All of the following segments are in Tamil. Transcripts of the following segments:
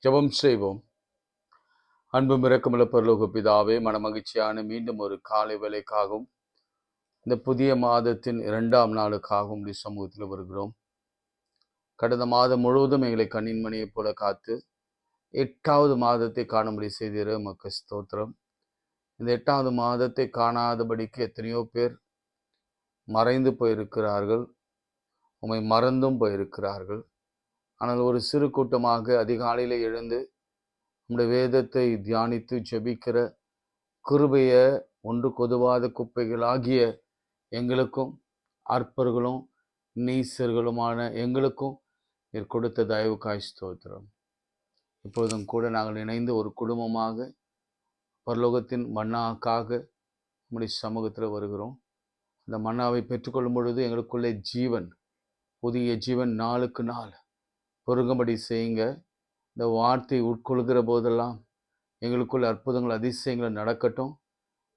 ஜெபம் செய்வோம். அன்பும் இரக்கமுள்ள பரலோக பிதாவே, மனமகிழ்ச்சியான மீண்டும் ஒரு காலை வேளைக்காகவும் இந்த புதிய மாதத்தின் 2ஆம் நாளுக்காகவும் உடைய சமூகத்தில் வருகிறோம். கடந்த மாதம் முழுவதும் எங்களை கண்ணின் மணியைப் போல காத்து 8வது மாதத்தை காணும்படி செய்திரு உமக்கு ஸ்தோத்திரம். இந்த 8வது மாதத்தை காணாதபடிக்கு எத்தனையோ பேர் மறைந்து போயிருக்கிறார்கள், உம்மை மறந்தும் போயிருக்கிறார்கள். ஆனால் ஒரு சிறு கூட்டமாக அதிகாலையில் எழுந்து நம்முடைய வேதத்தை தியானித்து ஜெபிக்கிற கிருபைய ஒன்று கொதுவாத குப்பைகளாகிய எங்களுக்கும் அற்பர்களும் நீசர்களுமான எங்களுக்கும் நீர் கொடுத்த தயவுக்காய் ஸ்தோத்திரம். இப்பொழுதும் கூட நாங்கள் இணைந்து ஒரு குடும்பமாக பரலோகத்தின் மன்னாக்காக நம்முடைய சமூகத்தில் வருகிறோம். அந்த மன்னாவை பெற்றுக்கொள்ளும் பொழுது எங்களுக்குள்ளே ஜீவன், புதிய ஜீவன் நாளுக்கு நாள் பொருங்கும்படி செய்யுங்க. இந்த வார்த்தை உட்கொள்கிற போதெல்லாம் எங்களுக்குள்ள அற்புதங்கள் அதிசயங்கள் நடக்கட்டும்,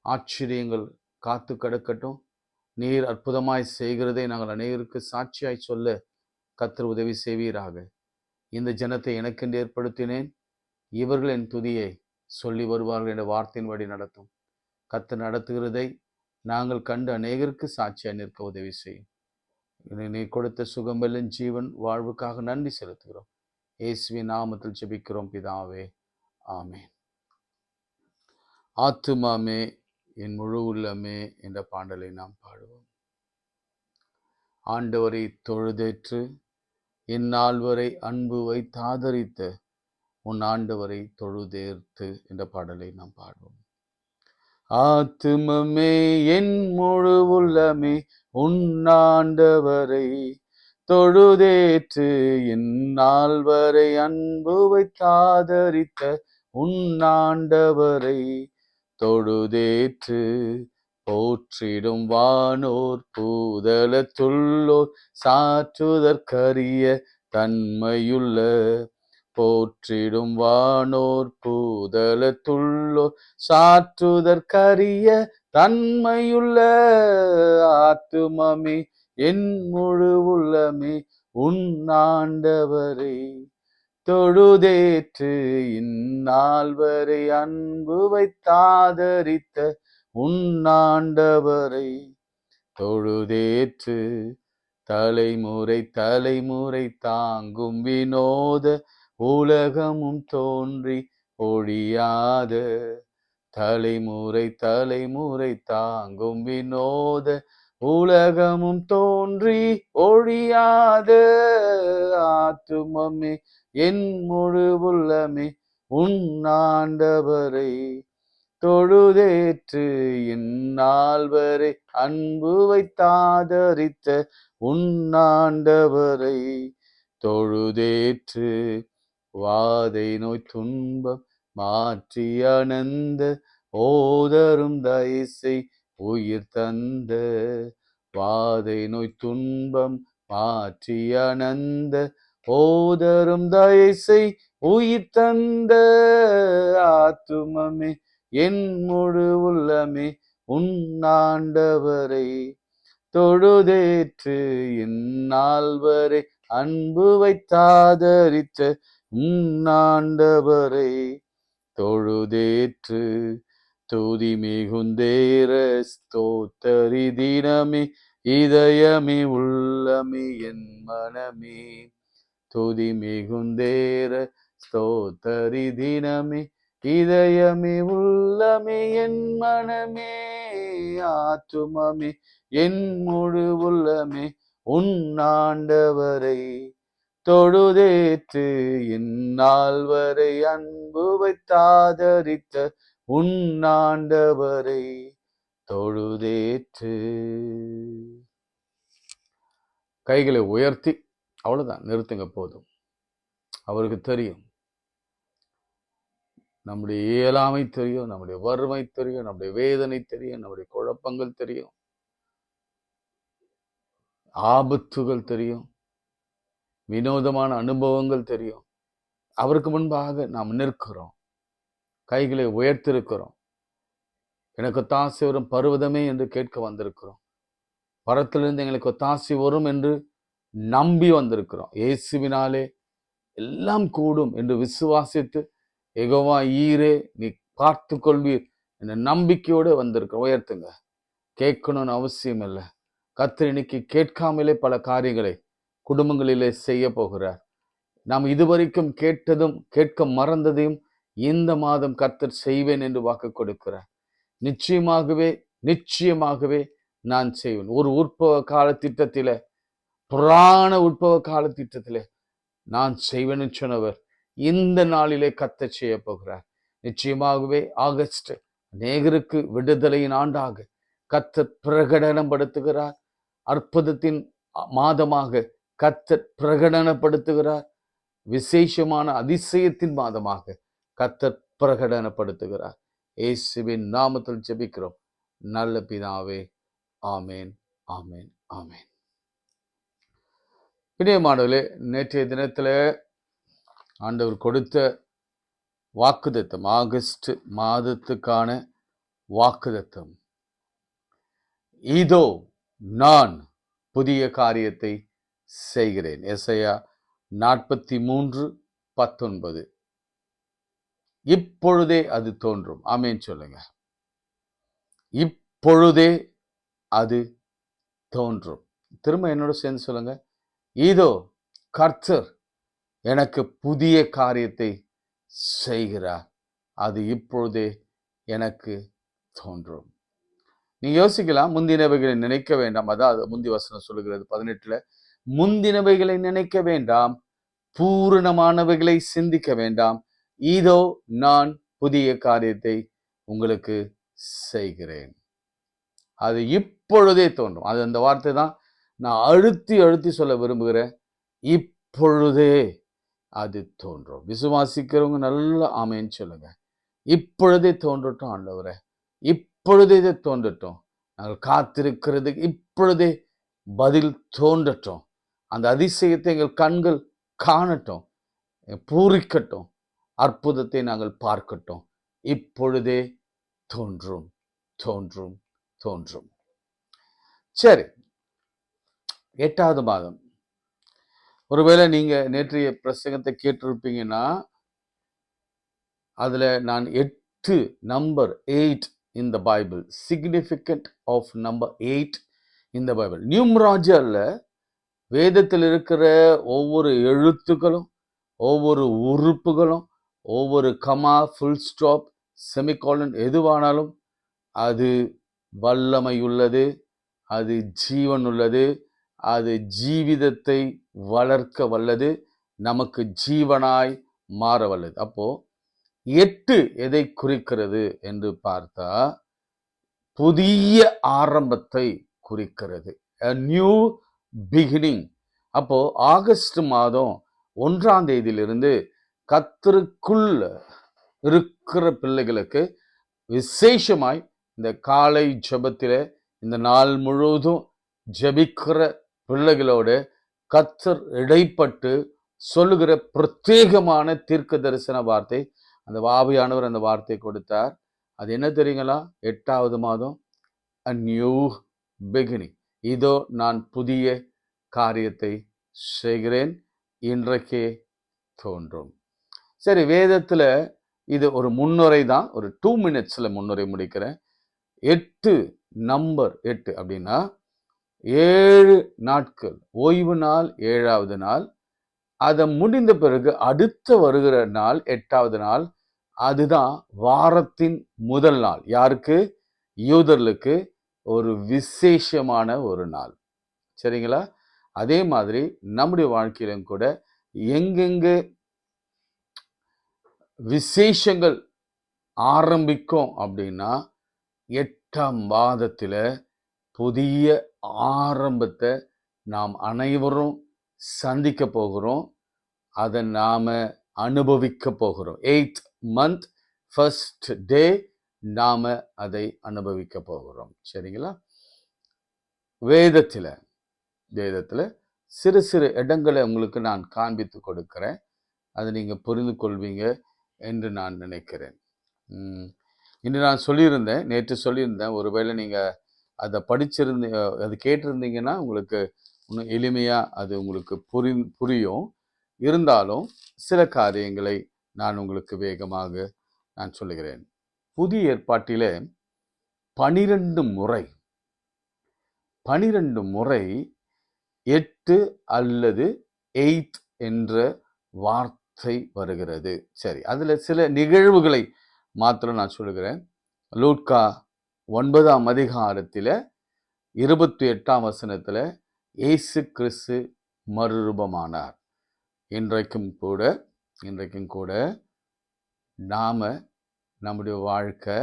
ஆச்சரியங்கள் காத்து கிடக்கட்டும். நீர் அற்புதமாய் செய்கிறதை நாங்கள் அநேகருக்கு சாட்சியாய் சொல்ல கர்த்தர் உதவி செய்வீராக. இந்த ஜனத்தை எனக்கென்று ஏற்படுத்தினேன், இவர்கள் என் துதியை சொல்லி வருவார்கள் என்ற வார்த்தையின்படி நடத்தும். கர்த்தர் நடத்துகிறதை நாங்கள் கண்டு அநேகருக்கு சாட்சியாய் நிற்க உதவி செய்யும். நீ கொடுத்த சுகம்பெல்லும் ஜீவன் வாழ்வுக்காக நன்றி செலுத்துகிறோம். இயேசுவின் நாமத்தில் ஜெபிக்கிறோம் பிதாவே, ஆமென். ஆத்துமாமே என் முழு உள்ளமே என்ற பாடலை நாம் பாடுவோம். ஆண்டவரை தொழுதேற்று இந்நாள் வரை அன்பு வைத்தாதரித்த உன் ஆண்டவரை தொழுதேற்று என்ற பாடலை நாம் பாடுவோம். ஆத்துமமே என் முழு உள்ளமே உன் ஆண்டவரை தொழுதேற்று இந்நாள் வரை அன்பு வைத்தாதரித்த உன் ஆண்டவரை தொழுதேற்று போற்றிடும் வானோர் பூதலத்துள்ளோர் சாற்றுதற்கரிய தன்மையுள்ள போற்றிடும் வானோர் பூதலத்துள்ளோர் சாற்றுதற்கரிய தன்மையுள்ள ஆத்துமமே என் முழு உள்ளமே உன் ஆண்டவரை தொழுதேற்று இந்நாள் வரை அன்பு வைத்தாதரித்த உன் ஆண்டவரை தொழுதேற்று தலைமுறை தலைமுறை தாங்கும் வினோத உலகமும் தோன்றி ஒழியாத தலைமுறை தலைமுறை தாங்கும் வினோத உலகமும் தோன்றி ஒழியாத ஆத்துமமே என் முழு உள்ளமே உன் ஆண்டவரை தொழுதேற்று இந்நாள் வரை அன்பு வைத்தாதரித்த உன் ஆண்டவரை தொழுதேற்று வாதை நோய் துன்பம் மாற்றி அனந்த ஓதரும் தயசை உயிர் தந்த வாதை நோய் துன்பம் மாற்றி அனந்த ஓதரும் தயசை உயிர் தந்த ஆத்துமமே என் முழு உள்ளமே உன் ஆண்டவரை தொழுதேற்று இந்நாள் வரை அன்பு வைத்தாதரித்த உன் ஆண்டவரை தொழுதேற்று துதி மிகுந்தேர ஸ்தோத்தரி தினமே இதயமே உள்ளமே என் மனமே துதி மிகுந்தேர ஸ்தோத்தரி தினமே இதயமே உள்ளமே என் மனமே ஆத்துமமே என் முழு உள்ளமே உன் ஆண்டவரை தொழுதேற்று இந்நாள் வரை அன்பு வைத்தாதரித்த உன் ஆண்டவரை தொழுதேற்று. கைகளை உயர்த்தி அவ்வளவுதான் நிறுத்துங்க, போதும். அவருக்கு தெரியும், நம்முடைய இயலாமை தெரியும், நம்முடைய வறுமை தெரியும், நம்முடைய வேதனை தெரியும், நம்முடைய குழப்பங்கள் தெரியும், ஆபத்துகள் தெரியும், வினோதமான அனுபவங்கள் தெரியும். அவருக்கு முன்பாக நாம் நிற்கிறோம், கைகளை உயர்த்திருக்கிறோம். எனக்கு ஒத்தாசை வரும் பர்வதமே என்று கேட்க வந்திருக்கிறோம். பரத்திலிருந்து எங்களுக்கு ஒத்தாசை வரும் என்று நம்பி வந்திருக்கிறோம். இயேசுவினாலே எல்லாம் கூடும் என்று விசுவாசித்து, யெகோவா ஈரே நீ பார்த்து கொள்வீர் என்ற நம்பிக்கையோடு வந்திருக்க. உயர்த்துங்க. கேட்கணும்னு அவசியம் இல்லை. கர்த்தர் இன்னைக்கு கேட்காமலே பல காரியங்களை குடும்பங்களிலே செய்ய போகிறார். நாம் இதுவரைக்கும் கேட்டதும் கேட்க மறந்ததையும் இந்த மாதம் கர்த்தர் செய்வேன் என்று வாக்கு கொடுக்கிறார். நிச்சயமாகவே நான் செய்வேன். ஒரு உற்பவ கால திட்டத்தில, புராண உற்பவ கால திட்டத்திலே நான் செய்வேன்னு சொன்னவர் இந்த நாளிலே கர்த்தர் செய்ய போகிறார். நிச்சயமாகவே ஆகஸ்ட் அநேகருக்கு விடுதலையின் ஆண்டாக கர்த்தர் பிரகடனப்படுத்துகிறார். அற்புதத்தின் மாதமாக கர்த்தர் பிரகடனப்படுத்துகிறார். விசேஷமான அதிசயத்தின் மாதமாக கர்த்தர் பிரகடனப்படுத்துகிறார். இயேசுவின் நாமத்தில் ஜெபிக்கிறோம் நல்ல பிதாவே. ஆமேன், ஆமேன், ஆமேன். பிரியமானவர்களே, நேற்றைய தினத்தில் ஆண்டவர் கொடுத்த வாக்குத்தத்தம், ஆகஸ்ட் மாதத்துக்கான வாக்குத்தத்தம், இதோ நான் புதிய காரியத்தை செய்கிறேன். எசாயா 43:19. இப்பொழுதே அது தோன்றும். ஆமேன் சொல்லுங்க. இப்பொழுதே அது தோன்றும். திரும்ப என்னோட சேர்ந்து சொல்லுங்க. இதோ கர்த்தர் எனக்கு புதிய காரியத்தை செய்கிறார், அது இப்பொழுதே எனக்கு தோன்றும். நீ யோசிக்கலாம், முந்தினவைகளை நினைக்க வேண்டாம். அதாவது முந்தி வசனம் சொல்லுகிறது 18, முந்தினவைகளை நினைக்க வேண்டாம், பூரணமானவைகளை சிந்திக்க வேண்டாம், இதோ நான் புதிய காரியத்தை உங்களுக்கு செய்கிறேன், அது இப்பொழுதே தோன்றும். அது அந்த வார்த்தை தான் நான் அழுத்தி சொல்ல விரும்புகிறேன். இப்பொழுதே அது தோன்றும். விசுவாசிக்கிறவங்க நல்லா ஆமேன்னு சொல்லுங்க. இப்பொழுதே தோன்றட்டும் ஆண்டவரே, இப்பொழுதே தோன்றட்டும். நாங்கள் காத்திருக்கிறது இப்பொழுதே பதில் தோன்றட்டும். அந்த அதிசயத்தை எங்கள் கண்கள் காணட்டும், பூரிக்கட்டும், அற்புதத்தை நாங்கள் பார்க்கட்டும். இப்பொழுதே தோன்றும், தோன்றும், தோன்றும். சரி, 8வது மாதம். ஒருவேளை நீங்க நேற்றைய பிரசங்கத்தை கேட்டிருப்பீங்கன்னா, அதுல நான் 8 number 8 in the Bible, significant of number 8 in the Bible. நியூமராஜர்ல வேதத்தில் இருக்கிற ஒவ்வொரு எழுத்துக்களும், ஒவ்வொரு உறுப்புகளும், ஒவ்வொரு கமா, ஃபுல் ஸ்டாப், செமிகாலன் எதுவானாலும் அது வல்லமை உள்ளது, அது ஜீவன் உள்ளது, அது ஜீவிதத்தை வளர்க்க வல்லது, நமக்கு ஜீவனாய் மாற வல்லது. அப்போ 8 எதை குறிக்கிறது என்று பார்த்தா, புதிய ஆரம்பத்தை குறிக்கிறது, a new beginning. அப்போ ஆகஸ்ட் மாதம் 1ஆம் தேதியிலிருந்து கர்த்தருக்குள் இருக்கிற பிள்ளைகளுக்கு விசேஷமாய் இந்த காலை ஜெபத்திலே இந்த நாள் முழுவதும் ஜெபிக்கிற பிள்ளைகளோடு கர்த்தர் இடைப்பட்டு சொல்லுகிற பிரத்யேகமான தீர்க்க தரிசன வார்த்தை, அந்த ஆவியானவர் அந்த வார்த்தை கொடுத்தார். அது என்ன தெரியுங்களா? 8வது மாதம், a new beginning. இதோ நான் புதிய காரியத்தை செய்கிறேன், இன்றைக்கே தோன்றும். சரி, வேதத்துல இது ஒரு முன்னுரை தான், ஒரு 2 minutesல முன்னுரை முடிக்கிறேன். 8 நம்பர் 8 அப்படின்னா 7 நாட்கள், ஓய்வு நாள் 7வது நாள், அதை முடிந்த பிறகு அடுத்த வருகிற நாள் 8வது நாள், அதுதான் வாரத்தின் முதல் நாள். யாருக்கு? யூதர்களுக்கு ஒரு விசேஷமான ஒரு நாள். சரிங்களா? அதே மாதிரி நம்முடைய வாழ்க்கையிலும் கூட எங்கெங்கே விசேஷங்கள் ஆரம்பிக்கும் அப்படின்னா, 8ஆம் மாதத்துல புதிய ஆரம்பத்தை நாம் அனைவரும் சந்திக்க போகிறோம், அதை நாம அனுபவிக்க போகிறோம். 8th month, first day நாம அதை அனுபவிக்க போகிறோம். சரிங்களா? வேதத்துல சிறு சிறு இடங்களை உங்களுக்கு நான் காண்பித்து கொடுக்கிறேன், அதை நீங்க புரிந்து கொள்வீங்க என்று நான் நினைக்கிறேன். இன்று நான் சொல்லியிருந்தேன், நேற்று சொல்லியிருந்தேன், ஒருவேளை நீங்க அதை அது கேட்டிருந்தீங்கன்னா உங்களுக்கு இன்னும் எளிமையா அது உங்களுக்கு புரியும். இருந்தாலும் சில காரியங்களை நான் உங்களுக்கு வேகமாக நான் சொல்லுகிறேன். புதிய ஏற்பாட்டிலே 12 முறை 8 அல்லது 8 என்ற வார்த்தை வருகிறது. சரி, அதுல சில நிகழ்வுகளை மாத்திரம் நான் சொல்லுகிறேன். லூக்கா 9ஆம் அதிகாரத்தில் 28ஆம் வசனத்தில் இயேசு கிறிஸ்து மறுரூபமானார். இன்றைக்கும் கூட நாம நம்முடைய வாழ்க்கை,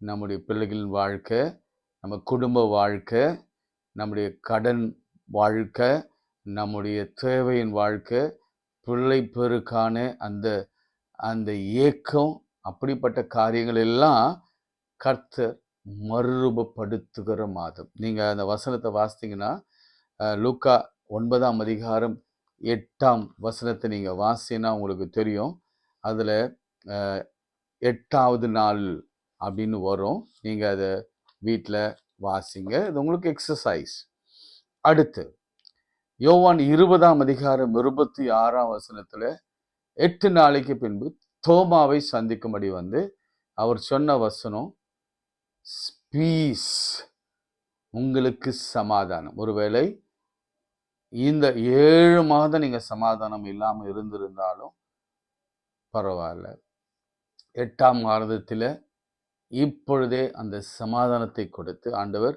நம்முடைய பிள்ளைகளின் வாழ்க்கை, நம்ம குடும்ப வாழ்க்கை, நம்முடைய கடன் வாழ்க்கை, நம்முடைய தேவையின் வாழ்க்கை, பிள்ளை பெருக்கான அந்த ஏக்கம், அப்படிப்பட்ட காரியங்கள் எல்லாம் கர்த்தர் மறுரூபப்படுத்துகிற மாதம். நீங்க அந்த வசனத்தை வாசித்தீங்கன்னா, லூக்கா 9ஆம் அதிகாரம் 8ஆம் வசனத்தை நீங்க வாசினா உங்களுக்கு தெரியும். அதுல 8வது நாள் அப்படின்னு வரும். நீங்க அதை வீட்டில் வாசிங்க, இது உங்களுக்கு எக்ஸசைஸ். அடுத்து யோவான் 20ஆம் அதிகாரம் 26ஆம் வசனத்துல 8 நாளைக்கு பின்பு தோமாவை சந்திக்கும்படி வந்து அவர் சொன்ன வசனம், பீஸ், உங்களுக்கு சமாதானம். ஒருவேளை இந்த 7 மாதம் நீங்க சமாதானம் இல்லாம இருந்திருந்தாலும் பரவாயில்ல, 8ஆம் மாதத்தில் இப்பொழுதே அந்த சமாதானத்தை கொடுத்து ஆண்டவர்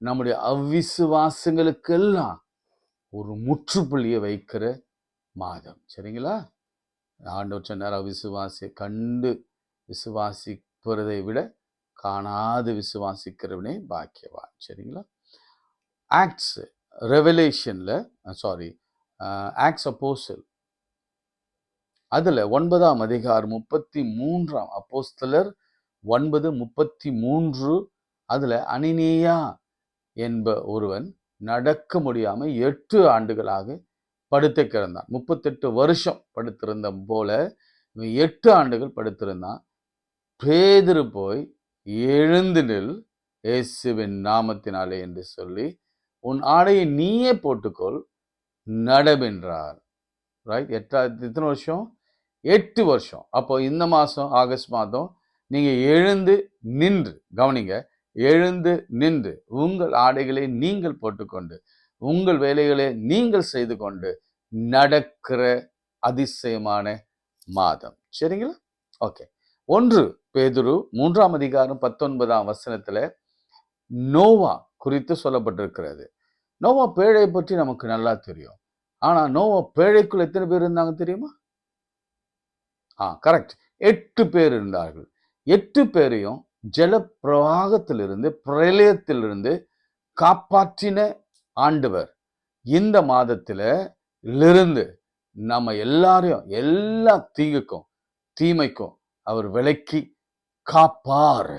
நம்முடைய அவ்விசுவாசங்களுக்கெல்லாம் ஒரு முற்றுப்புள்ளியை வைக்கிற மாதம். சரிங்களா? ஆண்டவர் சொன்னார், அவிசுவாசியை கண்டு விசுவாசிப்பதை விட காணாது விசுவாசிக்கிறவனே பாக்கியவான். சரிங்களா? ஆக்ட்ஸ் ரெவலேஷன்ல ஆக்ட்ஸ் அப்போஸ்தலர் அதுல 9ஆம் அதிகாரம் 33ஆம் அப்போஸ்தலர் 9:33 அதுல அனினியா என்ப ஒருவன் நடக்க முடியாம 8 ஆண்டுகளாக படுத்து கிடந்தான். 38 வருஷம் படுத்திருந்த போல 8 ஆண்டுகள் படுத்திருந்தான். பேதுரு போய் எழுந்து நில், இயேசுவின் நாமத்தினாலே என்று சொல்லி உன் ஆடையை நீயே போட்டுக்கொள், நடவென்றார். ரைட்? எத்தனை வருஷம்? 8 வருஷம். அப்போ இந்த மாதம் ஆகஸ்ட் மாதம் நீங்க எழுந்து நின்று, கவனிங்க, எழுந்து நின்று உங்கள் ஆடைகளை நீங்கள் போட்டுக்கொண்டு உங்கள் வேலைகளை நீங்கள் செய்து கொண்டு நடக்கிற அதிசயமான மாதம். சரிங்களா? ஓகே. 1 பேதுரு 3ஆம் அதிகாரம் 19ஆம் வசனத்துல நோவா குறித்து சொல்லப்பட்டிருக்கிறது. நோவா பேழை பற்றி நமக்கு நல்லா தெரியும். ஆனா நோவா பேழைக்குள் எத்தனை பேர் இருந்தாங்க தெரியுமா? கரெக்ட், 8 பேர் இருந்தார்கள். 8 பேரையும் ஜல பிரவாகத்திலிருந்து, பிரளயத்திலிருந்து காப்பாற்றின ஆண்டவர் இந்த மாதத்துல இருந்து நம்ம எல்லாரையும் எல்லா தீமைக்கும் அவர் விலக்கி காப்பார்.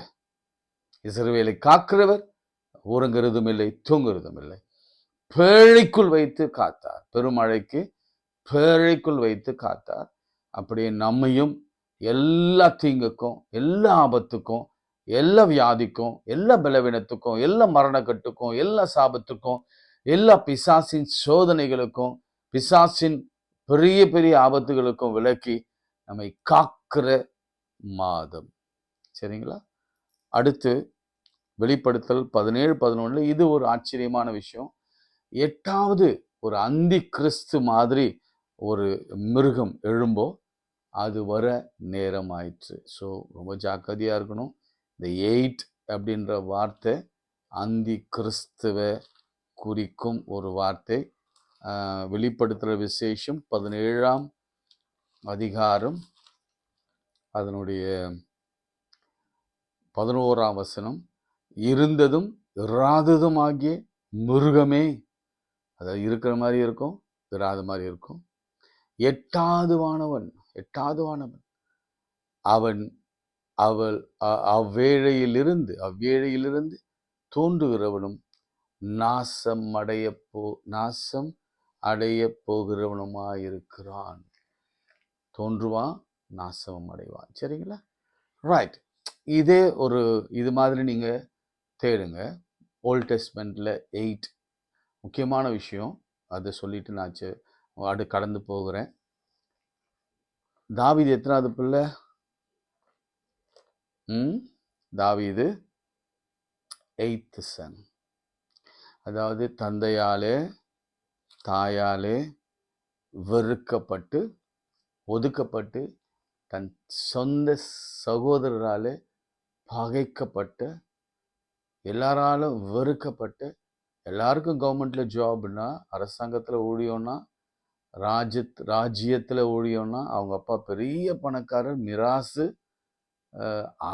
இஸ்ரவேலை காக்கிறவர் உறங்குறதும் இல்லை, தூங்குறதும் இல்லை. பேழைக்குள் வைத்து காத்தார். பெருமழைக்கு பேழைக்குள் வைத்து காத்தார். அப்படியே நம்மையும் எல்லா தீங்குக்கும், எல்லா ஆபத்துக்கும், எல்லா வியாதிக்கும், எல்லா பலவீனத்துக்கும், எல்லா மரணக்கட்டுக்கும், எல்லா சாபத்துக்கும், எல்லா பிசாசின் சோதனைகளுக்கும், பிசாசின் பெரிய பெரிய ஆபத்துகளுக்கும் விலக்கி நம்மை காக்கிற மாதம். சரிங்களா? அடுத்து வெளிப்படுத்தல் 17:11 இது ஒரு ஆச்சரியமான விஷயம். 8வது ஒரு அந்தி கிறிஸ்து மாதிரி ஒரு மிருகம் எழும்போ அது வர நேரம் ஆயிற்று. ஸோ ரொம்ப ஜாக்கிரதையா இருக்கணும். இந்த 8 அப்படின்ற வார்த்தை அந்தி கிறிஸ்துவை குறிக்கும் ஒரு வார்த்தை. வெளிப்படுத்துகிற விசேஷம் 17ஆம் அதிகாரம் அதனுடைய 11ஆம் வசனம், இருந்ததும் இராததும் ஆகிய மிருகமே, அதாவது இருக்கிற மாதிரி இருக்கும், இராத மாதிரி இருக்கும், 8வது வானவன் அவன் அவ்வேளையிலிருந்து தோன்றுகிறவனும் நாசம் அடைய போகிறவனுமாயிருக்கிறான். தோன்றுவான், நாசம் அடைவான். சரிங்களா? ரைட். இது மாதிரி நீங்க தேடுங்க. ஓல்ட் டெஸ்ட்மெண்ட்ல 8 முக்கியமான விஷயம், அதை சொல்லிட்டு நான் கடந்து போகிறேன். தாவீது எத்தனாவது பிள்ளை? தாவீது 8th son. அதாவது தந்தையாலே தாயாலே வெறுக்கப்பட்டு ஒதுக்கப்பட்டு தன் சொந்த சகோதரராலே பகைக்கப்பட்டு எல்லாராலும் வெறுக்கப்பட்டு, எல்லாருக்கும் கவர்மெண்ட்ல ஜாப்னா, அரசாங்கத்தில் ஊழியம்னா, ராஜ்யத்தில் ஊழியம்னா, அவங்க அப்பா பெரிய பணக்காரர் மிராசு.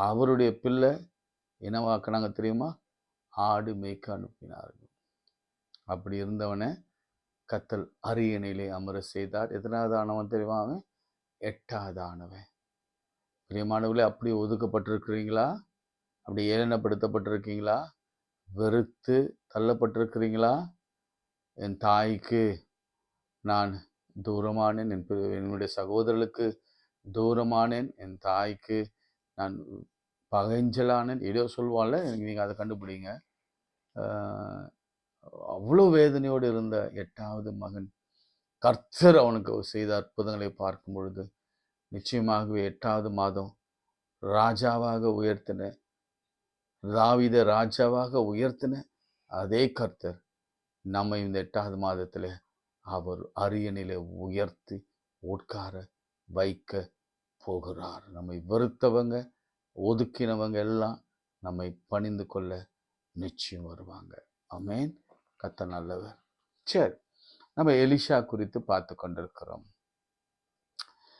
அவருடைய பிள்ளை என்னவாக்குனாங்க தெரியுமா? ஆடு மேய்க்க அனுப்பினார்கள். அப்படி இருந்தவனை கத்தல் அரியணையிலே அமர செய்தார். எத்தனாவது ஆனவன் தெரியுமா? அவன் 8வது ஆனவன். பிரியமானவர்களே, அப்படி ஒதுக்கப்பட்டிருக்கிறீங்களா? அப்படி ஏளனப்படுத்தப்பட்டிருக்கீங்களா? வெறுத்து தள்ளப்பட்டிருக்கிறீங்களா? என் தாய்க்கு நான் தூரமானேன், என்னுடைய சகோதரர்களுக்கு தூரமானேன், என் தாய்க்கு நான் பகைஞ்சலானேன், ஏதோ சொல்வான்ல, நீங்கள் அதை கண்டுபிடிங்க. அவ்வளோ வேதனையோடு இருந்த 8வது மகன் கர்த்தர் அவனுக்கு செய்த அற்புதங்களை பார்க்கும் பொழுது நிச்சயமாகவே 8வது மாதம் ராஜாவாக உயர்த்தின, தாவீதை ராஜாவாக உயர்த்தின அதே கர்த்தர் நம்மை இந்த 8வது மாதத்தில் அவர் அரியணையிலே உயர்த்தி உட்கார வைக்க போகிறார். நம்மை வெறுத்தவங்க ஒதுக்கினவங்க எல்லாம் நம்மை பணிந்து கொள்ள நிச்சயம் வருவாங்க. ஆமென். கர்த்தர் நல்லவர். சரி, நம்ம எலிஷா குறித்து பார்த்து கொண்டிருக்கிறோம்.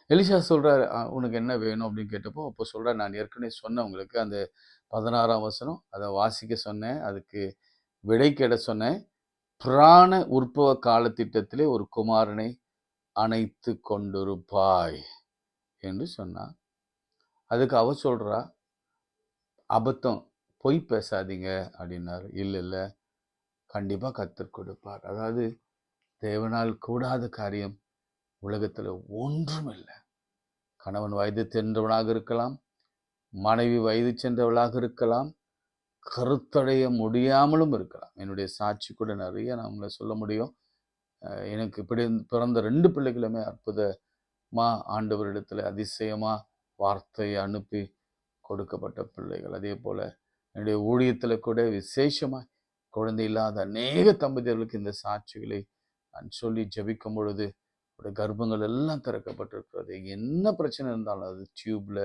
எலிஷா சொல்றார், உனக்கு என்ன வேணும் அப்படின்னு கேட்டப்போ, அப்போ சொல்றார், நான் ஏற்கனவே சொன்னேன் உங்களுக்கு அந்த 16ஆம் வசனம், அதை வாசிக்க சொன்னேன், அதுக்கு விடை கேட சொன்னேன். பிராண உற்பவ காலத்திட்டத்திலே ஒரு குமாரனை அணைத்து கொண்டிருப்பாய் என்று சொன்னார். அதுக்கு அவ சொல்றா, அபத்தம், பொய் பேசாதீங்க அப்படின்னாரு. இல்லை, கண்டிப்பா கர்த்தர் கொடுப்பார். அதாவது தேவனால் கூடாத காரியம் உலகத்துல ஒன்றும் இல்லை. கணவன் வயது சென்றவனாக இருக்கலாம், மனைவி வயது சென்றவளாக இருக்கலாம், கருத்தடைய முடியாமலும் இருக்கலாம். என்னுடைய சாட்சி கூட நிறைய நம்மளை சொல்ல முடியும். எனக்கு இப்படி பிறந்த 2 பிள்ளைகளுமே அற்புதமா ஆண்டவரிடத்துல அதிசயமா வார்த்தையை அனுப்பி கொடுக்கப்பட்ட பிள்ளைகள். அதே போல என்னுடைய ஊழியத்துல கூட விசேஷமா குழந்தை இல்லாத அநேக தம்பதியர்களுக்கு இந்த சாட்சிகளை நான் சொல்லி ஜெபிக்கும் பொழுது கர்ப்பங்கள் எல்லாம் திறக்கப்பட்டிருக்கிறது. என்ன பிரச்சனை இருந்தாலும், அது டியூப்ல,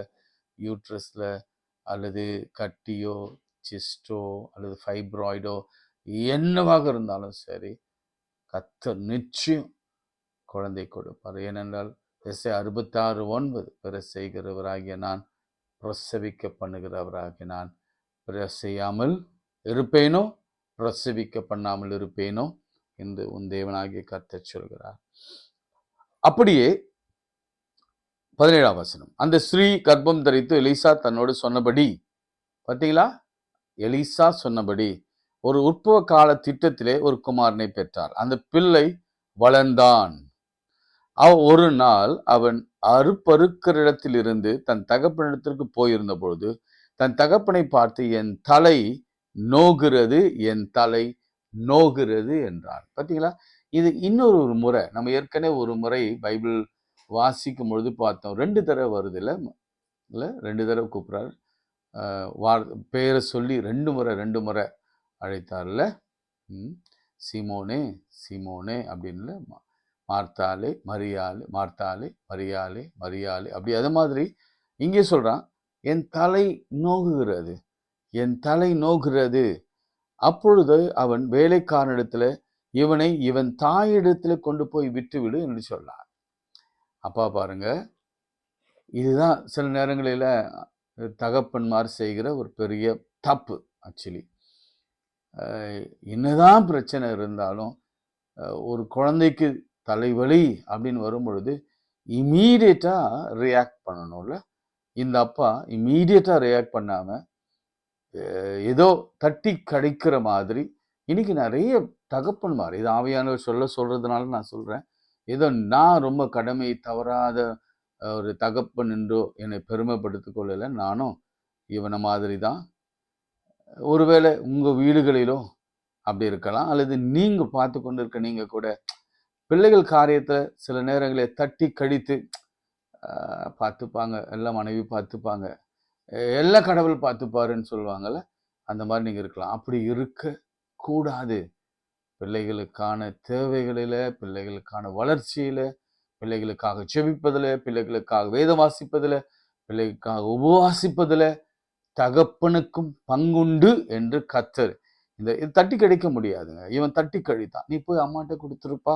யூட்ரஸ்ல, அல்லது கட்டியோ, சிஸ்டோ, அல்லது ஃபைப்ராய்டோ, என்னவாக இருந்தாலும் சரி, கர்த்தர் நிச்சயம் குழந்தை கொடுப்பார். ஏனென்றால் எஸ்ஐ 66:9, பிற செய்கிறவராகிய நான் பிரசவிக்க பண்ணுகிறவராகிய நான் பிரசையாமல் இருப்பேனோ, பிரசவிக்க பண்ணாமல் இருப்பேனோ என்று உன் தேவனாகிய கர்த்தர் சொல்கிறார். அப்படியே 17ஆம் வசனம், அந்த ஸ்ரீ கர்ப்பம் தரித்து எலிசா தன்னோடு சொன்னபடி, பார்த்தீங்களா, எலிசா சொன்னபடி ஒரு உற்பவ கால திட்டத்திலே ஒரு குமாரனை பெற்றார். அந்த பிள்ளை வளர்ந்தான். ஒரு நாள் அவன் அறுப்பறுக்கிற இடத்தில் இருந்து தன் தகப்பனிடத்திற்கு போயிருந்த பொழுது தன் தகப்பனை பார்த்து, என் தலை நோகிறது, என் தலை நோகிறது என்றான். பார்த்தீங்களா, இது இன்னொரு முறை. நம்ம ஏற்கனவே ஒரு முறை பைபிள் வாசிக்கும் பொழுது பார்த்தோம். 2 தடவை வருது இல்லை, 2 தடவை கூப்பிட்றாரு. பேரை சொல்லி 2 முறை அழைத்தார்ல. சீமோனே சீமோனே அப்படின்னு, மார்த்தாலே மரியாளே, மார்த்தாலே மரியாளே, மரியாளே, அப்படி. அது மாதிரி இங்கே சொல்றான், என் தலை நோகுகிறது, என் தலை நோகிறது. அப்பொழுது அவன் வேலைக்காரனிடத்துல, இவனை இவன் தாயிடத்துல கொண்டு போய் விட்டுவிடு என்று சொன்னார். அப்பா பாருங்க, இதுதான் சில நேரங்களில் தகப்பன்மார் செய்கிற ஒரு பெரிய தப்பு. ஆக்சுவலி என்னதான் பிரச்சனை இருந்தாலும், ஒரு குழந்தைக்கு தலைவலி அப்படின்னு வரும் பொழுது இமீடியட்டா ரியாக்ட் பண்ணணும்ல. இந்த அப்பா இமீடியட்டா ரியாக்ட் பண்ணாம ஏதோ தட்டி கடிக்கிற மாதிரி. இன்னைக்கு நிறைய தகப்பன்மார், இது ஆவியானவர் சொல்றதுனால நான் சொல்றேன், ஏதோ நான் ரொம்ப கடமை தவறாத ஒரு தகப்பன் என்றோ என்னை பெருமைப்படுத்திக் கொள்ளல. நானும் இவனை மாதிரி தான். ஒருவேளை உங்க வீடுகளிலும் அப்படி இருக்கலாம், அல்லது நீங்க பார்த்து கொண்டு இருக்க நீங்க கூட பிள்ளைகள் காரியத்தை சில நேரங்களில் தட்டி கடித்து பார்த்துப்பாங்க, எல்லாம் மனைவி பார்த்துப்பாங்க, எல்லாம் கடவுள் பார்த்துப்பாருன்னு சொல்லுவாங்கள்ல, அந்த மாதிரி நீங்கள் இருக்கலாம். அப்படி இருக்கக்கூடாது. பிள்ளைகளுக்கான தேவைகளில், பிள்ளைகளுக்கான வளர்ச்சியில், பிள்ளைகளுக்காக செபிப்பதில், பிள்ளைகளுக்காக வேதம் வாசிப்பதில், பிள்ளைகளுக்காக உபவாசிப்பதில் தகப்பனுக்கும் பங்குண்டு என்று கர்த்தர். இது தட்டி கழிக்க முடியாதுங்க. இவன் தட்டி கழித்தான். நீ போய் அம்மாட்ட கொடுத்துருப்பா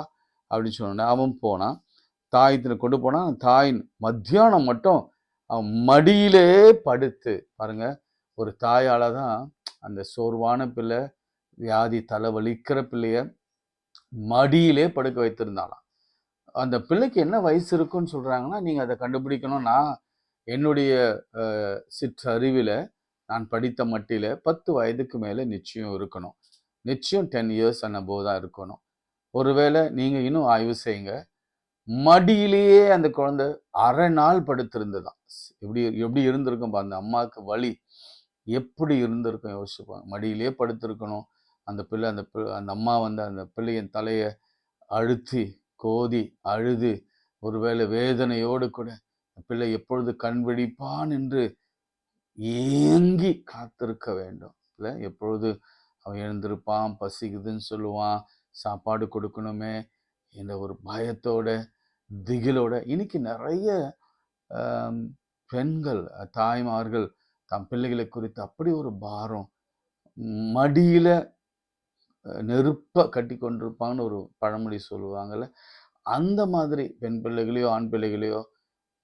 அப்படின்னு சொன்ன அவன் போனான். தாயத்தில் கொண்டு போனான். தாயின் மத்தியானம் மட்டும் அவன் மடியிலே படுத்து பாருங்க. ஒரு தாயால தான் அந்த சோர்வான பிள்ளை, வியாதி தலைவலிக்கிற பிள்ளைய மடியிலே படுக்க வைத்திருந்தாலாம். அந்த பிள்ளைக்கு என்ன வயசு இருக்குன்னு சொல்றாங்கன்னா, நீங்க அதை கண்டுபிடிக்கணும். நான் என்னுடைய சிற்றறிவில் நான் படித்த மட்டில 10 வயதுக்கு மேலே நிச்சயம் இருக்கணும். நிச்சயம் 10 இயர்ஸ் அபோவ் தான் இருக்கணும். ஒருவேளை நீங்க இன்னும் ஆய்வு செய்யுங்க. மடியிலேயே அந்த குழந்தை அரை நாள் படுத்திருந்ததாம். எப்படி இருந்திருக்கும் அந்த அம்மாவுக்கு வலி எப்படி இருந்திருக்கும் யோசிச்சுப்பாங்க. மடியிலேயே படுத்திருக்கணும் அந்த பிள்ளை. அந்த அம்மா வந்து அந்த பிள்ளையின் தலையை அழுத்தி கோதி அழுது, ஒருவேளை வேதனையோடு கூட பிள்ளை எப்பொழுது கண் விழிப்பான் என்று ஏங்கி காத்திருக்க வேண்டும். இல்லை, எப்பொழுது அவன் எழுந்திருப்பான், பசிக்குதுன்னு சொல்லுவான், சாப்பாடு கொடுக்கணுமே என்ற ஒரு பயத்தோட திகிலோட. இன்னைக்கு நிறைய பெண்கள், தாய்மார்கள் தம் பிள்ளைகளை குறித்து அப்படி ஒரு பாரம், மடியில நெருப்ப கட்டி கொண்டிருப்பாங்கன்னு ஒரு பழமொழி சொல்லுவாங்கல்ல, அந்த மாதிரி பெண் பிள்ளைகளையோ ஆண் பிள்ளைகளையோ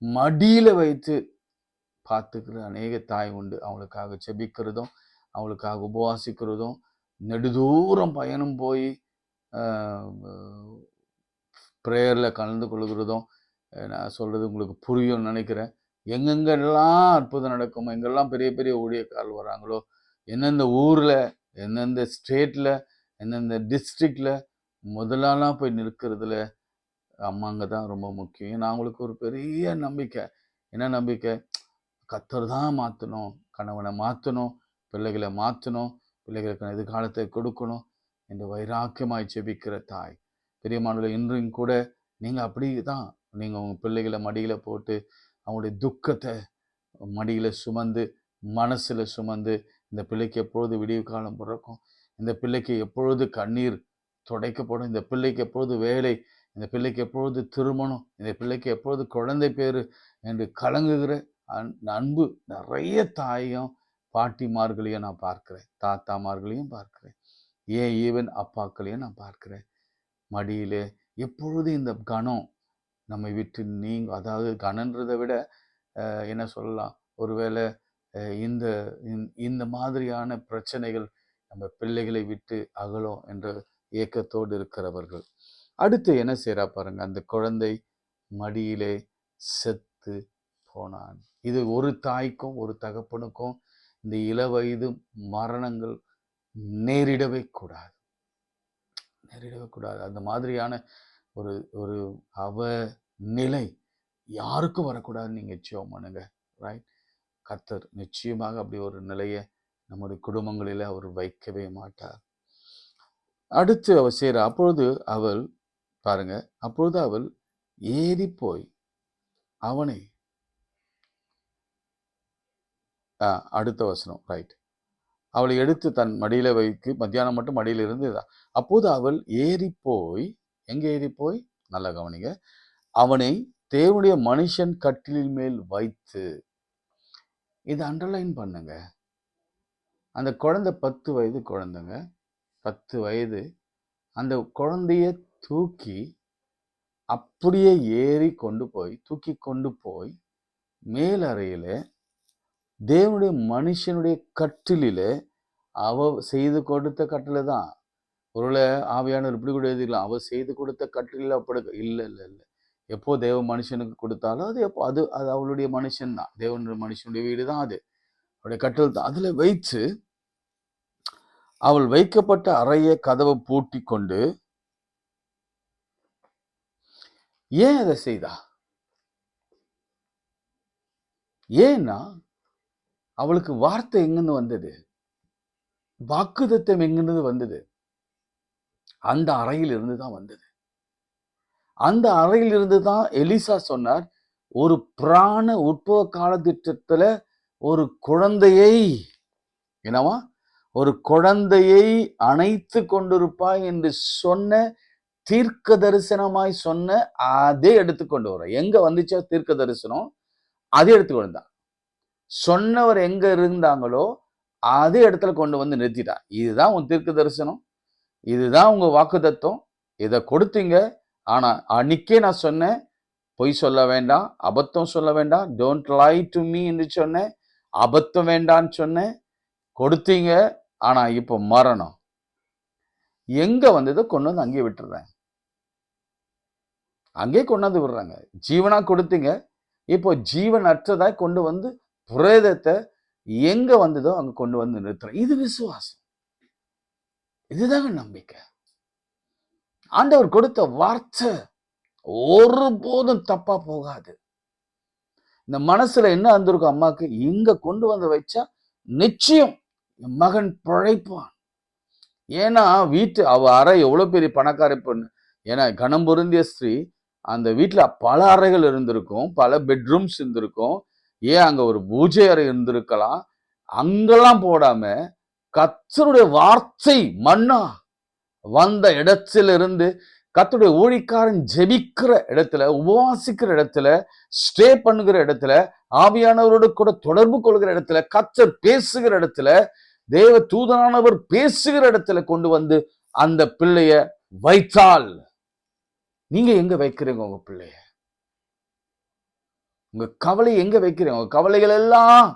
மடியில வைத்து பார்த்துக்கிற அநேக தாய் உண்டு. அவங்களுக்காக செபிக்கிறதும், அவங்களுக்காக உபவாசிக்கிறதும், நெடுதூரம் பயணம் போய் ப்ரேயரில் கலந்து கொள்கிறதும். நான் சொல்கிறது உங்களுக்கு புரியும்னு நினைக்கிறேன். எங்கெங்கெல்லாம் அற்புதம் நடக்குமோ, எங்கெல்லாம் பெரிய பெரிய ஊழியக்காரர்கள் வராங்களோ, எந்தெந்த ஊரில், எந்தெந்த ஸ்டேட்டில், எந்தெந்த டிஸ்ட்ரிக்டில் முதலாலாம் போய் நிற்கிறதுல அம்மாங்க தான் ரொம்ப முக்கியம். நான் உங்களுக்கு ஒரு பெரிய நம்பிக்கை. என்ன நம்பிக்கை? கர்த்தர் தான் மாற்றணும், கணவனை மாற்றணும், பிள்ளைகளை மாற்றணும், பிள்ளைகளுக்கு எதிர்காலத்தை கொடுக்கணும் என்று வைராக்கியமாய் செபிக்கிற தாய். பெரியமானவர்களே, இன்றும் கூட நீங்கள் அப்படி தான். நீங்கள் உங்கள் பிள்ளைகளை மடியில் போட்டு அவங்களுடைய துக்கத்தை மடியில் சுமந்து, மனசில் சுமந்து, இந்த பிள்ளைக்கு எப்பொழுது விடிவு காலம் பிறக்கும், இந்த பிள்ளைக்கு எப்பொழுது கண்ணீர் துடைக்கப்படும், இந்த பிள்ளைக்கு எப்பொழுது வேலை, இந்த பிள்ளைக்கு எப்பொழுது திருமணம், இந்த பிள்ளைக்கு எப்பொழுது குழந்தை பேர் என்று கலங்குகிற அன்பு நிறைய தாயும் பாட்டிமார்களையும் நான் பார்க்கிறேன், தாத்தாமார்களையும் பார்க்கிறேன், ஏன் ஈவன் அப்பாக்களையும் நான் பார்க்கிறேன். மடியிலே எப்பொழுது இந்த கணம் நம்மை விட்டு நீங்க, அதாவது கணன்றதை விட என்ன சொல்லலாம், ஒருவேளை இந்த இந்த மாதிரியான பிரச்சனைகள் நம்ம பிள்ளைகளை விட்டு அகலும் என்ற ஏக்கத்தோடு இருக்கிறவர்கள். அடுத்து என்ன செய்யறா பாருங்க, அந்த குழந்தை மடியிலே செத்து போனான். இது ஒரு தாய்க்கும் ஒரு தகப்பனுக்கும் இந்த இளவயது மரணங்கள் நேரிடவே கூடாது, நேரிடவே கூடாது. அந்த மாதிரியான ஒரு ஒரு நிலை யாருக்கும் வரக்கூடாதுன்னு நீங்க நிச்சயம் பண்ணுங்க. ரைட்? கர்த்தர் நிச்சயமாக அப்படி ஒரு நிலையை நம்முடைய குடும்பங்களில் அவர் வைக்கவே மாட்டார். அடுத்து அவள் செய்கிற, அப்பொழுது அவள் பாருங்க, அப்பொழுது அவள் ஏறி போய் அவனை, அடுத்த வசனம், ரைட், அவளை எடுத்து தன் மடியில வைத்து, மத்தியானம் மட்டும் மடியில இருந்து, அப்போது அவள் ஏறி போய், எங்க ஏறி போய், நல்லா கவனிங்க, அவனை தேவனுடைய மனுஷன் கட்டிலின் மேல் வைத்து. இதை அண்டர்லைன் பண்ணுங்க. அந்த குழந்தை 10 வயது குழந்தைங்க, 10 வயது. அந்த குழந்தைய தூக்கி அப்படியே ஏறி கொண்டு போய், தூக்கி கொண்டு போய் மேலறையில தேவனுடைய மனுஷனுடைய கட்டிலே, அவ செய்து கொடுத்த கட்டில தான். ஒருவேளை ஆவியானவர் இப்படி கூட எழுதிக்கலாம், அவ செய்து கொடுத்த கட்டில படுக்க. இல்லை இல்லை இல்லை, எப்போ தேவ மனுஷனுக்கு கொடுத்தாலும் அது எப்போ அது அது அவளுடைய மனுஷன் தான், தேவனுடைய மனுஷனுடைய வீடு தான், அது அவருடைய கட்டில் தான். அதில் வைத்து அவள் வைக்கப்பட்ட அறைய கதவை பூட்டி கொண்டு, ஏன் அதை செய்தா? ஏன்னா அவளுக்கு வார்த்தை எங்கிருந்து வந்தது, வாக்குத்தத்தம் எங்கிருந்து வந்தது? அந்த அறையில் இருந்து தான் வந்தது. அந்த அறையில் இருந்து தான் எலிசா சொன்னார், ஒரு பிராண உட்பவ காலத்திட்டத்துல ஒரு குழந்தையை என்னவா ஒரு குழந்தையை அணைத்து கொண்டிருப்பாய் என்று சொன்ன தீர்க்க தரிசனமாய் சொன்ன அதே எடுத்துக்கொண்டு வர. எங்க வந்துச்சோ தீர்க்க தரிசனம் அதே எடுத்துக்கொண்டு தான். சொன்னவர் எங்க இருந்தாங்களோ அதே இடத்துல கொண்டு வந்து நிறுத்திட்டான். இதுதான் உன் தீர்க்க தரிசனம், இதுதான் உங்க வாக்கு தத்துவம், இதை கொடுத்தீங்க. ஆனா அன்னைக்கே நான் சொன்னேன், பொய் சொல்ல வேண்டாம், அபத்தம் சொல்ல வேண்டாம், டோன்ட் லை டு மீ என்று சொன்னேன், அபத்தம் வேண்டான்னு சொன்னேன், கொடுத்தீங்க. ஆனா இப்போ மரணம் எங்க வந்ததோ கொண்டு வந்து அங்கே விட்டுறாங்க, அங்கே கொண்டாந்து விடுறாங்க. ஜீவனா கொடுத்தீங்க, இப்போ ஜீவன் அற்றதாய் கொண்டு வந்து பிரேதத்தை எங்க வந்ததோ அங்க கொண்டு வந்து நிறுத்துறோம். இது விசுவாசம், இதுதாங்க நம்பிக்கை. ஆண்டவர் கொடுத்த வார்த்தை ஒருபோதும் தப்பா போகாது. இந்த மனசுல என்ன வந்திருக்கும் அம்மாக்கு, இங்க கொண்டு வந்து வச்சா நிச்சயம் என் மகன் பிழைப்பான். ஏன்னா அவ அறை எவ்வளவு பெரிய பணக்கார பொண்ணு, ஏன்னா கனம் பொருந்திய ஸ்திரீ. அந்த வீட்டுல பல அறைகள் இருந்திருக்கும், பல பெட்ரூம்ஸ் இருந்திருக்கும், ஏன் அங்க ஒரு பூஜை அறை இருந்திருக்கலாம். அங்கெல்லாம் போடாம கர்த்தருடைய வார்த்தை மன்னா வந்த இடத்திலிருந்து கர்த்தருடைய ஊழியக்காரன் ஜெபிக்கிற இடத்துல, உபவாசிக்கிற இடத்துல, ஸ்டே பண்ணுகிற இடத்துல, ஆவியானவரோடு கூட தொடர்பு கொள்கிற இடத்துல, கர்த்தர் பேசுகிற இடத்துல, தேவ தூதனானவர் பேசுகிற இடத்துல கொண்டு வந்து அந்த பிள்ளைய வைத்தால், நீங்க எங்க வைக்கிறீங்க உங்க பிள்ளைய? உங்க கவலை எங்க வைக்கிறீங்க? உங்க கவலைகள் எல்லாம்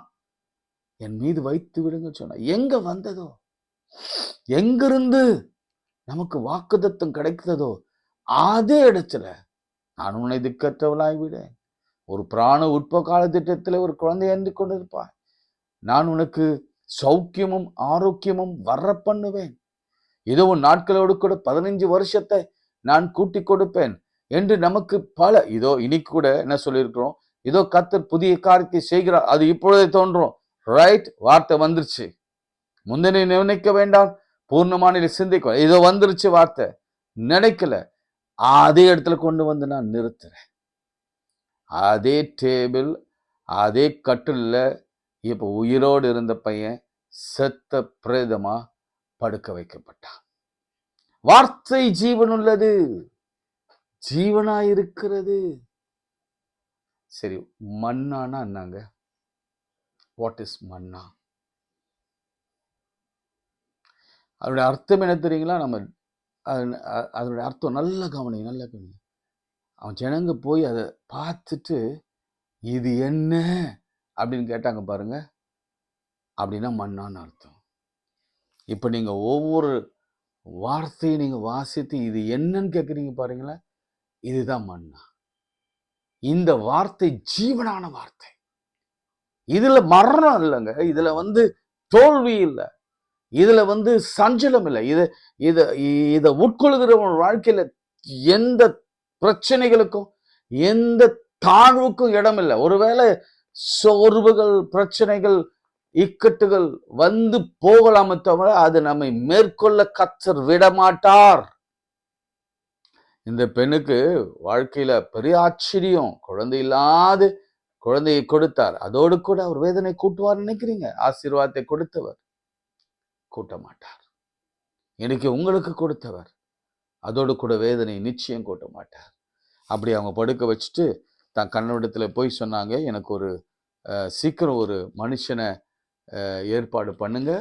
என் மீது வைத்து விடுங்க சொன்ன எங்க வந்ததோ, எங்கிருந்து நமக்கு வாக்குத்தத்தம் கிடைக்கிறதோ அதே இடத்துல நான் உன்னை திக்கற்றவளாய் விட, ஒரு பிராண உட்ப கால திட்டத்தில் ஒரு குழந்தை ஏந்தி கொண்டிருப்பாய், நான் உனக்கு சௌக்கியமும் ஆரோக்கியமும் வர பண்ணுவேன், இதோ உன் நாட்களோடு கூட 15 வருஷத்தை நான் கூட்டி கொடுப்பேன் என்று நமக்கு பல, இதோ இன்னைக்கு கூட என்ன சொல்லியிருக்கிறோம், இதோ கர்த்தர் புதிய காரியத்தை செய்கிறார், அது இப்பொழுதே தோன்றும். ரைட், வார்த்தை வந்துருச்சு, முந்தினை நினைக்க வேண்டாம், பூர்ணமான சிந்திக்க, இதோ வந்துருச்சு வார்த்தை, நினைக்கல, அதே இடத்துல கொண்டு வந்து நான் நிறுத்துறேன். அதே டேபிள், அதே கட்டில்ல இப்ப உயிரோடு இருந்த பையன் செத்த பிரேதமா படுக்க வைக்கப்பட்டான். வார்த்தை ஜீவனுள்ளது, ஜீவனாயிருக்கிறது. சரி, மன்னானா என்னங்க? வாட் இஸ் மன்னா? அதோட அர்த்தம் என்ன தெரியுங்களா? நம்ம அதனுடைய அர்த்தம் நல்ல கவனி, நல்ல கவனி. அவன் ஜனங்க போய் அதை பார்த்துட்டு இது என்ன அப்படின்னு கேட்டாங்க பாருங்க, அப்படின்னா மன்னான்னு அர்த்தம். இப்ப நீங்க ஒவ்வொரு வார்த்தையை நீங்க வாசித்து இது என்னன்னு கேட்குறீங்க பாருங்களேன், இதுதான் மன்னா. இந்த வார்த்தை ஜீவனான வார்த்தை, இதுல மரணம் இல்லைங்க, இதுல தோல்வி இல்லை, இதுல சஞ்சலம் இல்லை. இதை உட்கொள்கிறவன் வாழ்க்கையில எந்த பிரச்சனைகளுக்கும் எந்த தாழ்வுக்கும் இடம் இல்லை. ஒருவேளை சோர்வுகள், பிரச்சனைகள், இக்கட்டுகள் போகலாமே தவிர அது நம்மை மேற்கொள்ள கர்த்தர் விடமாட்டார். இந்த பெண்ணுக்கு வாழ்க்கையில பெரிய ஆச்சரியம், குழந்தை இல்லாத குழந்தையை கொடுத்தார், அதோடு கூட அவர் வேதனை கூட்டுவார் நினைக்கிறீங்க? ஆசீர்வாதத்தை கொடுத்தவர் கூட்ட மாட்டார். இன்னைக்கு உங்களுக்கு கொடுத்தவர் அதோடு கூட வேதனை நிச்சயம் கூட்ட மாட்டார். அப்படி அவங்க படுக்க வச்சுட்டு தான் கண்ணோடத்துல போய் சொன்னாங்க, எனக்கு ஒரு சீக்கிரம் ஒரு மனுஷனை ஏற்பாடு பண்ணுங்க,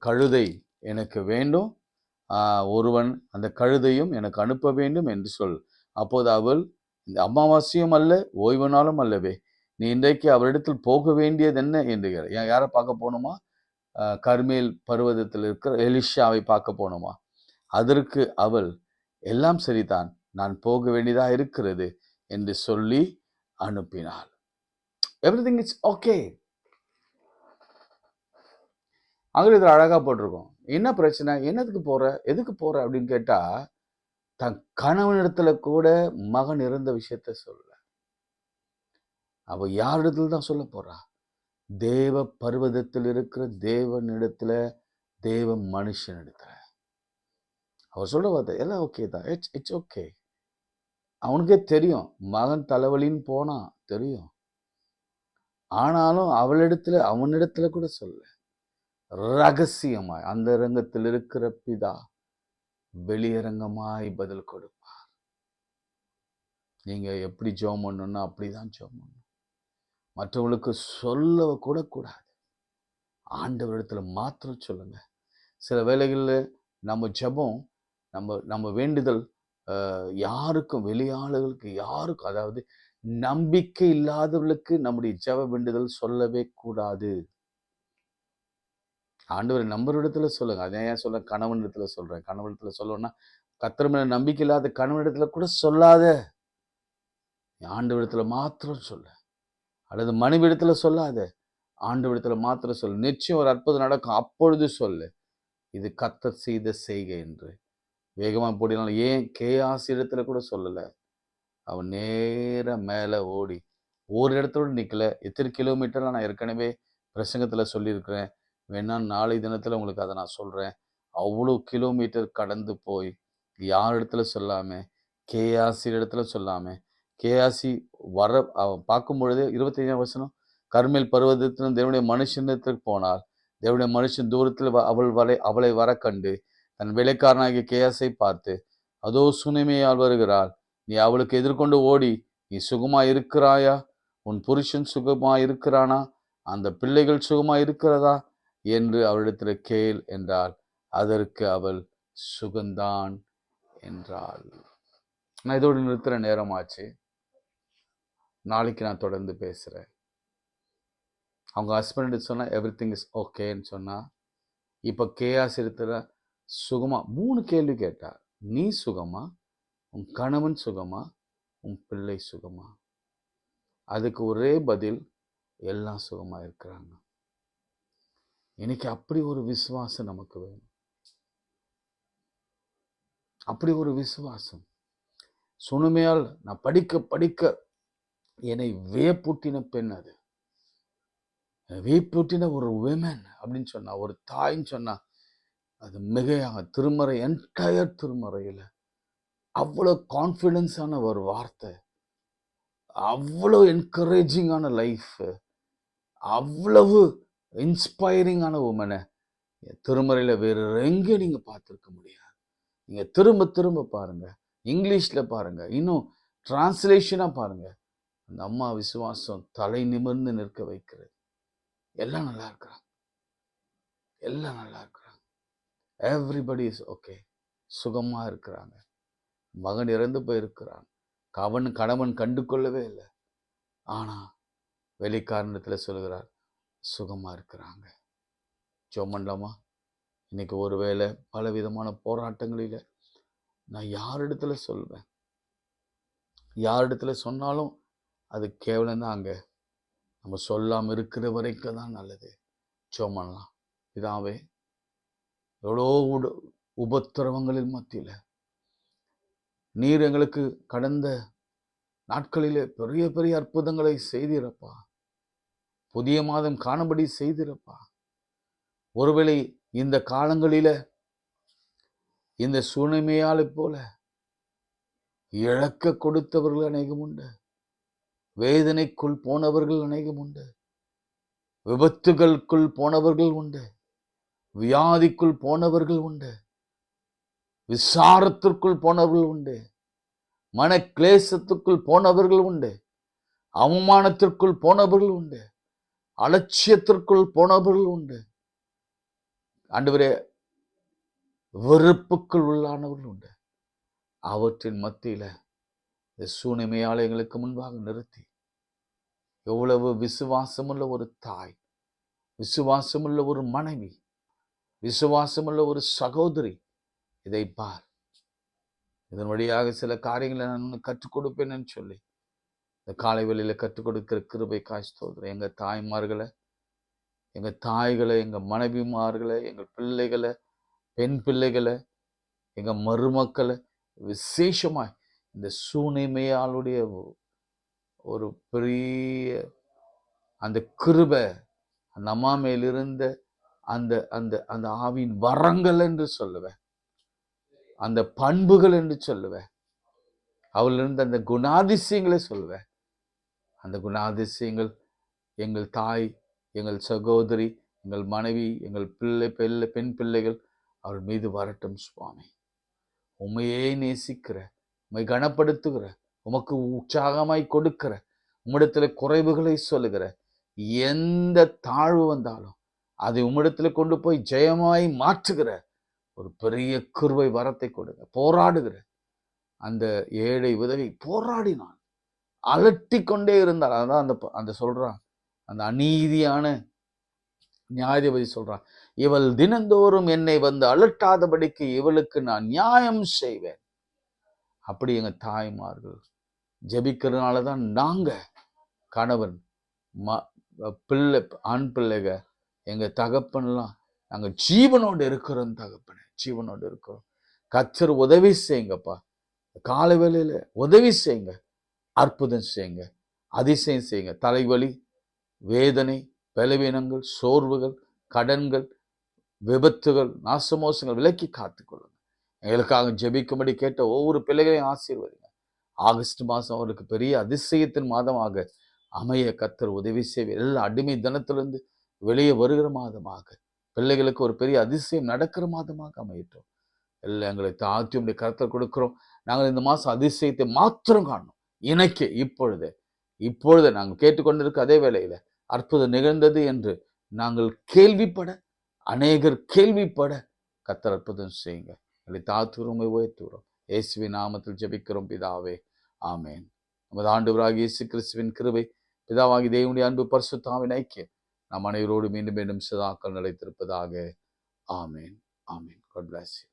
கழுதை எனக்கு வேண்டும், ஒருவன் அந்த கழுதையும் எனக்கு அனுப்ப வேண்டும் என்று சொல். அப்போது அவள், இந்த அமாவாசையும் அல்ல ஓய்வு நாளும் அல்லவே, நீ இன்றைக்கு அவரிடத்தில் போக வேண்டியது என்ன என்று. யாரை பார்க்க போகணுமா? கர்மேல் பர்வதத்தில் இருக்கிற எலிஷாவை பார்க்க போகணுமா? அதற்கு அவள், எல்லாம் சரிதான், நான் போக வேண்டியதா இருக்கிறது என்று சொல்லி அனுப்பினாள். Everything is okay. ஆங்கிலத்தில் அழகா போட்டிருக்கோம். என்ன பிரச்சனை, என்னதுக்கு போற, எதுக்கு போற அப்படின்னு கேட்டா, தன் கணவனிடத்துல கூட மகன் இருந்த விஷயத்த சொல்ல, அவ யாரிடத்துல தான் சொல்ல போறா? தேவ பர்வதத்தில் இருக்கிற தேவனிடத்துல, தேவ மனுஷனிடத்துல. அவர் சொல்ல வார்த்தை எல்லாம் ஓகே தான், இட்ஸ் ஓகே. அவனுக்கே தெரியும், மகன் தலைவலின்னு போனான் தெரியும். ஆனாலும் அவனிடத்துல கூட சொல்ல, ரகசியமாய் அந்த ரங்கத்தில் இருக்கிற பிதா வெளியரங்கமாய் பதில் கொடுப்பார். நீங்க எப்படி ஜெபம் பண்ணணும்னா அப்படிதான் ஜெபம் பண்ணணும். மற்றவங்களுக்கு சொல்ல கூட கூடாது, ஆண்டவரிடத்துல மாத்திரம் சொல்லுங்க. சில வேளைகளில் நம்ம ஜெபம், நம்ம வேண்டுதல் யாருக்கும், வெளியாளுகளுக்கு யாருக்கும், அதாவது நம்பிக்கை இல்லாதவர்களுக்கு நம்முடைய ஜெப வேண்டுதல் சொல்லவே கூடாது. ஆண்டவரை நம்புற சொல்லுங்க. அதே ஏன் சொல்ல, கணவன் இடத்துல சொல்றேன். கணவன் இடத்துல சொல்லணும்னா, கர்த்தர் மேல நம்பிக்கை இல்லாத கணவன் இடத்துல கூட சொல்லாத, ஆண்டவரிடத்துல மாத்திரம் சொல்லு. அல்லது மனைவி இடத்துல சொல்லாத, ஆண்டவரிடத்துல மாத்திரம் சொல்லு. நிச்சயம் ஒரு அற்புதம் நடக்கும், அப்பொழுது சொல்லு, இது கர்த்தர் செய்த செய்கை என்று. வேகமா போடினாலும் ஏன் கேயாசி இடத்துல கூட சொல்லல, அவன் நேர மேல ஓடி ஒரு இடத்தோடு நிக்கல. எத்தனை கிலோமீட்டர்லாம் நான் ஏற்கனவே பிரசங்கத்துல சொல்லியிருக்கிறேன். வேணா நாளை தினத்துல உங்களுக்கு அதை நான் சொல்றேன். அவ்வளோ கிலோமீட்டர் கடந்து போய் யார் இடத்துல சொல்லாம, கேயாசி இடத்துல சொல்லாம, கேயாசி வர பார்க்கும் பொழுதே 25ஆம் வசனம், கர்மேல் பர்வதத்திலும் தேவனுடைய மனுஷனத்திற்கு போனார். தேவனுடைய மனுஷன் தூரத்தில் அவளை வர கண்டு தன் வேலைக்காரனாகிய கேயாசை பார்த்து, அதோ சுனேமியால் வருகிறாள், நீ அவளுக்கு எதிர்கொண்டு ஓடி, நீ சுகமா இருக்கிறாயா? உன் புருஷன் சுகமா இருக்கிறானா? அந்த பிள்ளைகள் சுகமா இருக்கிறதா என்று அவளிடத்தில் கேள் என்றாள். அதற்கு அவள் சுகந்தான் என்றாள். நான் இதோடு நிறுத்துற நேரமாச்சு. நாளைக்கு நான் தொடர்ந்து பேசுறேன். அவங்க ஹஸ்பண்ட் சொன்னா எவ்ரிதிங் இஸ் ஓகேன்னு சொன்னா, இப்ப கேயாஸ் இருக்கிற சுகமா 3 கேள்வி கேட்டார். நீ சுகமா? உன் கணவன் சுகமா? உன் பிள்ளை சுகமா? அதுக்கு ஒரே பதில், எல்லாம் சுகமா இருக்கிறாங்க. இன்னைக்கு அப்படி ஒரு விசுவாசம் நமக்கு வேணும். அப்படி ஒரு விசுவாசம். சுனமையால் நான் படிக்க என்னை வியப்பூட்டின பெண், அது வியப்பூட்டின ஒரு விமன் அப்படின்னு சொன்னா, ஒரு தாயின்னு சொன்னா அது மிகையாக. திருமறை, என்டையர் திருமறையில அவ்வளவு கான்ஃபிடன்ஸான ஒரு வார்த்தை, அவ்வளவு என்கரேஜிங்கான லைஃப், அவ்வளவு இன்ஸ்பைரிங்கான உமனை திருமறையில வேற எங்கே நீங்க பார்த்துருக்க முடியாது. நீங்க திரும்ப திரும்ப பாருங்க, இங்கிலீஷ்ல பாருங்க, இன்னும் டிரான்ஸ்லேஷனா பாருங்க. அந்த அம்மா விசுவாசம் தலை நிமிர்ந்து நிற்க வைக்கிறது. எல்லாம் நல்லா இருக்கிறாங்க, எல்லாம் நல்லா இருக்கிறாங்க. எவ்ரிபடி இஸ் ஓகே, சுகமா இருக்கிறாங்க. மகன் இறந்து போயிருக்கிறான், கணவன் கண்டு கொள்ளவே இல்லை. ஆனா வெளிக்காரணத்துல சொல்கிறார், சுகமா இருக்கிறாங்க. ஜெபம் பண்ணலாமா? இன்னைக்கு ஒருவேளை பல விதமான போராட்டங்களில நான் யாரிடத்துல சொல்வேன், யாரிடத்துல சொன்னாலும் அது கேவலம் தான். அங்க நம்ம சொல்லாம இருக்கிற வரைக்கும் தான் நல்லது. ஜெபம் பண்ணலாம். இதாவே எவ்வளோ உபத்திரவங்களின் மத்தியில நீர் எங்களுக்கு கடந்த நாட்களிலே பெரிய பெரிய அற்புதங்களை செய்திருப்பா. புதிய மாதம் காணும்படி செய்திருப்பா. ஒருவேளை இந்த காலங்களில இந்த சூழ்நிலையாலை போல இழக்க கொடுத்தவர்கள் அநேகம் உண்டு, வேதனைக்குள் போனவர்கள் அநேகம் உண்டு, விபத்துகளுக்குள் போனவர்கள் உண்டு, வியாதிக்குள் போனவர்கள் உண்டு, விசாரத்திற்குள் போனவர்கள் உண்டு, மன கிளேசத்துக்குள் போனவர்கள் உண்டு, அவமானத்திற்குள் போனவர்கள் உண்டு, அலட்சியத்திற்குள் போனவர்கள் உண்டு, ஆண்டவரே வெறுப்புக்குள் உள்ளானவர்கள் உண்டு. அவற்றின் மத்தியில இந்த சூனிமையாளர்களுக்கு முன்பாக நிறுத்தி, எவ்வளவு விசுவாசமுள்ள ஒரு தாய், விசுவாசமுள்ள ஒரு மனைவி, விசுவாசமுள்ள ஒரு சகோதரி, இதை பார். இதன் வழியாக சில காரியங்களை நான் கற்றுக் கொடுப்பேன்னு சொல்லி இந்த காலை வேளையில கற்றுக் கொடுக்கிற கிருபை காய்ச்சோதரை எங்க தாய்மார்களை, எங்க தாய்களை, எங்க மனைவிமார்களை, எங்கள் பிள்ளைகளை, பெண் பிள்ளைகளை, எங்க மருமக்களை, விசேஷமாய் இந்த சூனிமையாளுடைய ஒரு பெரிய அந்த கிருபை, அந்த அம்மா மேலிருந்த அந்த அந்த அந்த ஆவியின் வரங்கள் என்று சொல்லுவேன், அந்த பண்புகள் என்று சொல்லுவேன், அவளிருந்து அந்த குணாதிசயங்களை சொல்வேன். அந்த குணாதிசயங்கள் எங்கள் தாய், எங்கள் சகோதரி, எங்கள் மனைவி, எங்கள் பெண் பிள்ளைகள் அவள் மீது வரட்டும் சுவாமி. உண்மையே நேசிக்கிற, உண்மை கனப்படுத்துகிற, உமக்கு உற்சாகமாய் கொடுக்கிற, உம்மிடத்துல குறைவுகளை சொல்லுகிற, எந்த தாழ்வு வந்தாலும் அதை உம்மிடத்துல கொண்டு போய் ஜெயமாய் மாற்றுகிற ஒரு பெரிய கிருபை வரத்தை கொடுங்க. போராடுகிற அந்த ஏழை விதவை போராடினான், அலட்டி கொண்டே இருந்தார். அதான் அந்த சொல்றான், அந்த அநீதியான நியாயாதிபதி சொல்றான், இவள் தினந்தோறும் என்னை வந்து அலட்டாதபடிக்கு இவளுக்கு நான் நியாயம் செய்வேன். அப்படி எங்க தாய்மார்கள் ஜெபிக்கிறதுனாலதான் நாங்க கணவன் பிள்ளை ஆண் பிள்ளைக எங்க தகப்பன்லாம் நாங்க ஜீவனோடு இருக்கிறோம். தகப்பனே, ஜீவனோடு இருக்கிறோம். கர்த்தர் உதவி செய்யுங்கப்பா. காலை வேளையில உதவி செய்யுங்க, அற்புதம் செய்யுங்க, அதிசயம் செய்யுங்க. தலைவலி, வேதனை, பலவீனங்கள், சோர்வுகள், கடன்கள், விபத்துகள், நாசமோசங்கள் விலக்கி காத்துக்கொள்ளுங்க. எங்களுக்காக ஜெபிக்கும்படி கேட்ட ஒவ்வொரு பிள்ளைகளையும் ஆசீர்வதிங்க. ஆகஸ்ட் மாதம் அவருக்கு பெரிய அதிசயத்தின் மாதமாக அமைய கர்த்தர் உதவி செய்வார். எல்லா அடிமை தினத்திலிருந்து வெளியே வருகிற மாதமாக, பிள்ளைகளுக்கு ஒரு பெரிய அதிசயம் நடக்கிற மாதமாக அமையட்டும். எல்லாம் எங்களை தாழ்த்தி உடைய கர்த்தர் கொடுக்கிறோம். நாங்கள் இந்த மாதம் அதிசயத்தை மாத்திரம் காணணும். இணைக்க இப்பொழுது நாங்கள் கேட்டுக்கொண்டிருக்க அதே வேளையில அற்புதம் நிகழ்ந்தது என்று நாங்கள் கேள்விப்பட, அநேகர் கேள்விப்பட கர்த்தர் அற்புதம் செய்யுங்க. எங்களை தாழ்த்துகிறோம், உயர்த்துகிறோம். இயேசுவின் நாமத்தில் ஜெபிக்கிறோம் பிதாவே, ஆமேன். நமது ஆண்டவராகிய இயேசு கிறிஸ்துவின் கிருபை, பிதாவாகி தேவனுடைய அன்பு, பரிசுத்தாவின் ஐக்கியம் நம் அனைவரோடு மீண்டும் மீண்டும் சதாக்கள் நிலைத்திருப்பதாக. ஆமேன், ஆமேன். God bless you.